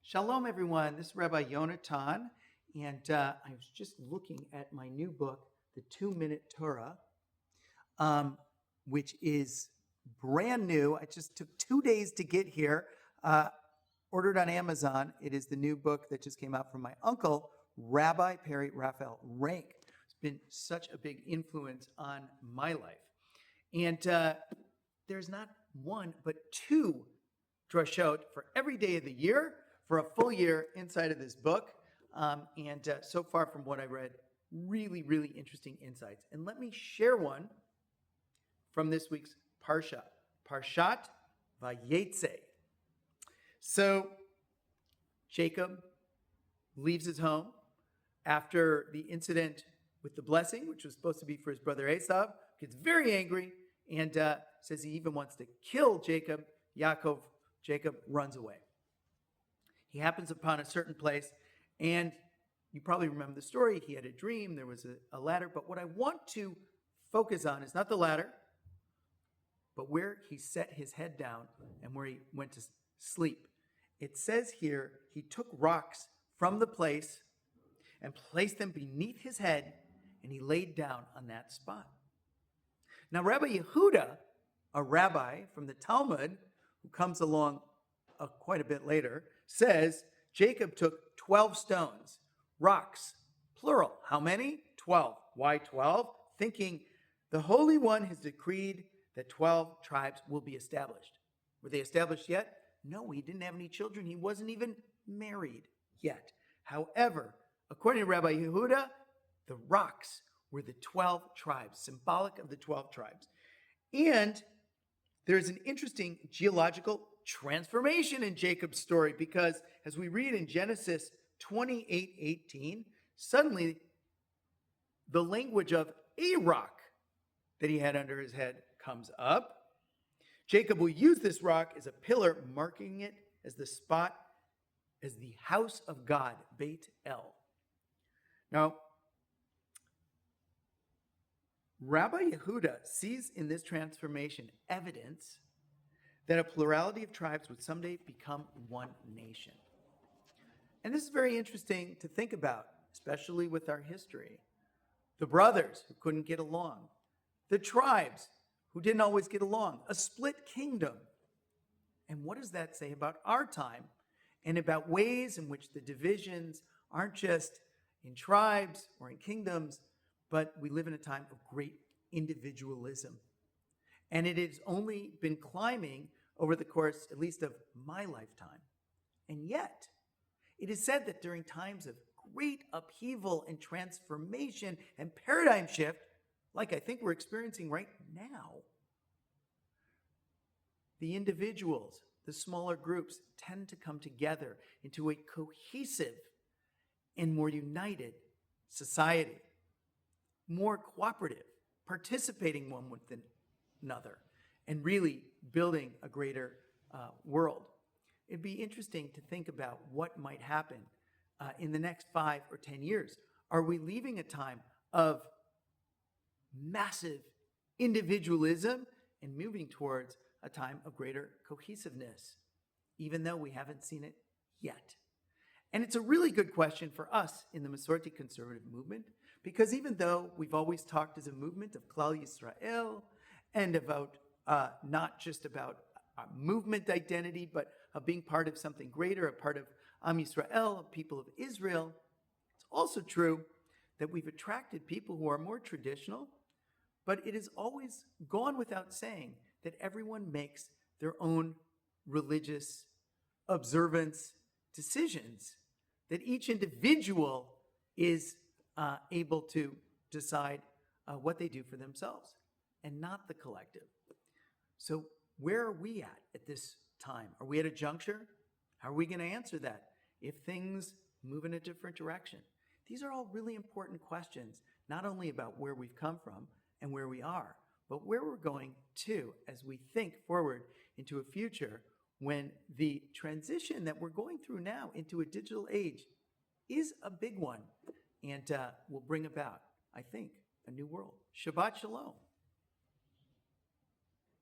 Shalom, everyone. This is Rabbi Yonatan, and I was just looking at my new book, The 2-Minute Torah, which is brand new. I just took 2 days to get here. Ordered on Amazon. It is the new book that just came out from my uncle, Rabbi Perry Raphael Rank. It's been such a big influence on my life. And there's not one, but two drashot for every day of the year for a full year inside of this book. So far from what I read, really, really interesting insights. And let me share one from this week's Parsha, Parshat Vayetzei. So Jacob leaves his home after the incident with the blessing, which was supposed to be for his brother Esau, gets very angry and says he even wants to kill Jacob. Jacob runs away. He happens upon a certain place, and you probably remember the story. He had a dream. There was a ladder. But what I want to focus on is not the ladder, but where he set his head down and where he went to sleep. It says here, he took rocks from the place and placed them beneath his head, and he laid down on that spot. Now, Rabbi Yehuda, a rabbi from the Talmud, who comes along quite a bit later, says Jacob took 12 stones, rocks, plural. How many? 12. Why 12? Thinking the Holy One has decreed that 12 tribes will be established. Were they established yet? No, he didn't have any children. He wasn't even married yet. However, according to Rabbi Yehuda, the rocks were the 12 tribes, symbolic of the 12 tribes. And there's an interesting geological transformation in Jacob's story, because as we read in Genesis 28:18, suddenly the language of a rock that he had under his head comes up. Jacob will use this rock as a pillar, marking it as the spot, as the house of God, Beit El. Now, Rabbi Yehuda sees in this transformation evidence that a plurality of tribes would someday become one nation. And this is very interesting to think about, especially with our history. The brothers who couldn't get along, the tribes who didn't always get along, a split kingdom. And what does that say about our time and about ways in which the divisions aren't just in tribes or in kingdoms, but we live in a time of great individualism. And it has only been climbing over the course, at least of my lifetime. And yet, it is said that during times of great upheaval and transformation and paradigm shift, like I think we're experiencing right now, the individuals, the smaller groups, tend to come together into a cohesive and more united society, more cooperative, participating one with another, and really building a greater world. It'd be interesting to think about what might happen in the next 5 or 10 years. Are we leaving a time of massive individualism and moving towards a time of greater cohesiveness, even though we haven't seen it yet? And it's a really good question for us in the Masorti conservative movement, because even though we've always talked as a movement of Klal Yisrael and about not just about movement identity, but of being part of something greater, a part of Am Yisrael, a people of Israel, it's also true that we've attracted people who are more traditional, but it has always gone without saying that everyone makes their own religious observance decisions, that each individual is able to decide what they do for themselves and not the collective. So where are we at this time? Are we at a juncture? How are we going to answer that if things move in a different direction? These are all really important questions, not only about where we've come from and where we are, but where we're going to as we think forward into a future when the transition that we're going through now into a digital age is a big one and will bring about, I think, a new world. Shabbat Shalom.